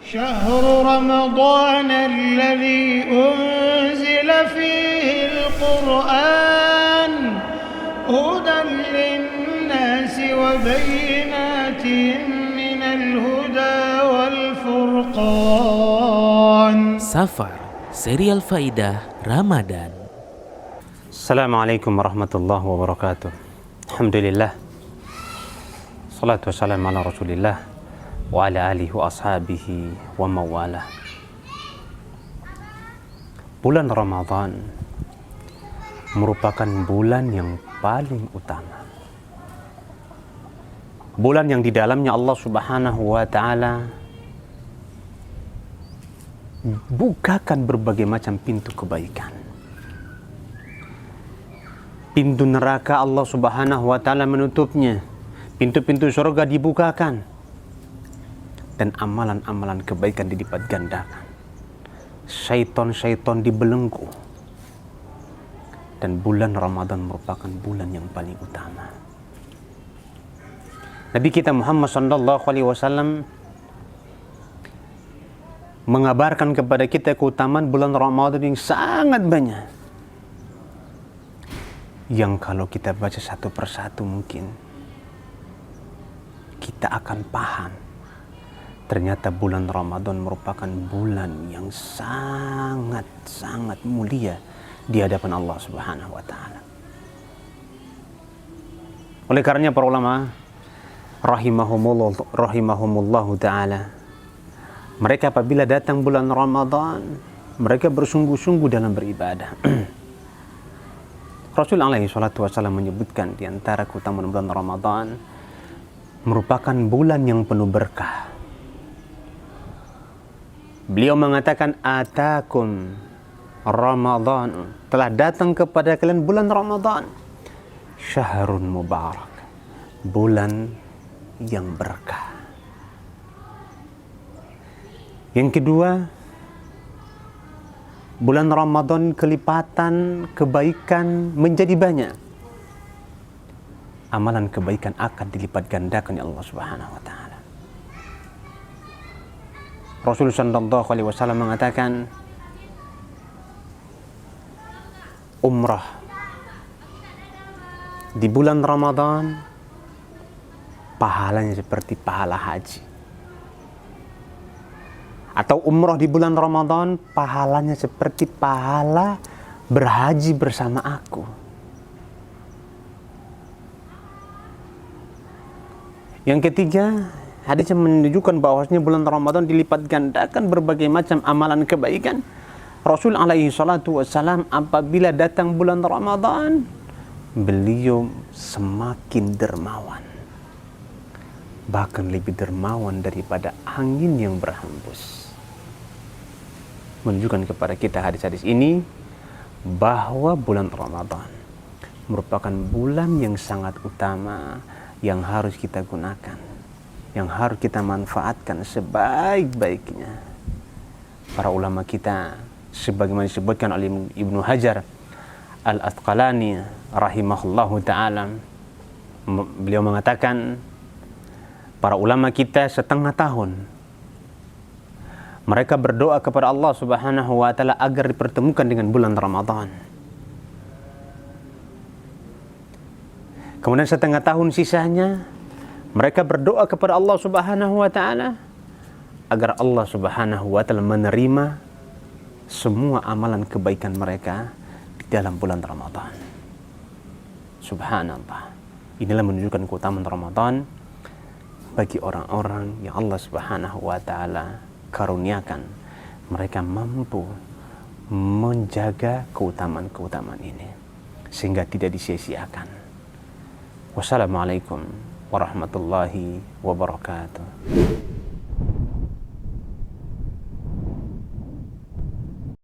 شهر رمضان الذي أنزل فيه القرآن هدى للناس وبينات من الهدى والفرقان. Safar, serial Faidah Ramadan. Assalamualaikum warahmatullahi wabarakatuh. Alhamdulillah, salatu wassalamu ala rasulillah wa ala alihi wa ashabihi wa mawalah. Bulan Ramadan merupakan bulan yang paling utama, bulan yang di dalamnya Allah subhanahu wa ta'ala bukakan berbagai macam pintu kebaikan. Pintu neraka Allah subhanahu wa ta'ala menutupnya, pintu-pintu surga dibukakan, dan amalan-amalan kebaikan dilipat gandakan. Syaitan-syaitan dibelenggu. Dan bulan Ramadan merupakan bulan yang paling utama. Nabi kita Muhammad SAW mengabarkan kepada kita keutamaan bulan Ramadan yang sangat banyak, yang kalau kita baca satu persatu mungkin kita akan paham. Ternyata bulan Ramadan merupakan bulan yang sangat mulia di hadapan Allah Subhanahu wa taala. Oleh karenanya para ulama rahimahumullah taala, mereka apabila datang bulan Ramadan, mereka bersungguh-sungguh dalam beribadah. Rasul alaihi salatu wasallam menyebutkan di antara keutamaan bulan Ramadan merupakan bulan yang penuh berkah. Beliau mengatakan, atakum Ramadan, telah datang kepada kalian bulan Ramadan, syahrun mubarak, bulan yang berkah. Yang kedua, bulan Ramadan kelipatan kebaikan menjadi banyak. Amalan kebaikan akan dilipat gandakan oleh Allah Subhanahu wa taala. Rasulullah sallallahu alaihi wasallam mengatakan, umrah di bulan Ramadan pahalanya seperti pahala haji. Atau umrah di bulan Ramadan pahalanya seperti pahala berhaji bersama aku. Yang ketiga, hadis yang menunjukkan bahwasanya bulan Ramadan dilipat gandakan berbagai macam amalan kebaikan. Rasul alaihi salatu wassalam apabila datang bulan Ramadan, beliau semakin dermawan. Bahkan lebih dermawan daripada angin yang berhembus. Menunjukkan kepada kita hadis-hadis ini bahwa bulan Ramadan merupakan bulan yang sangat utama yang harus kita gunakan, yang harus kita manfaatkan sebaik-baiknya. Para ulama kita sebagaimana disebutkan oleh Ibnu Hajar Al-Asqalani rahimahullahu ta'ala, beliau mengatakan para ulama kita setengah tahun mereka berdoa kepada Allah Subhanahu wa taala agar dipertemukan dengan bulan Ramadan. Kemudian setengah tahun sisanya mereka berdoa kepada Allah Subhanahu wa taala agar Allah Subhanahu wa taala menerima semua amalan kebaikan mereka di dalam bulan Ramadan. Subhanallah. Inilah menunjukkan keutamaan Ramadan bagi orang-orang yang Allah Subhanahu wa taala karuniakan mereka mampu menjaga keutamaan-keutamaan ini sehingga tidak disia-siakan. Wassalamualaikum warahmatullahi wabarakatuh.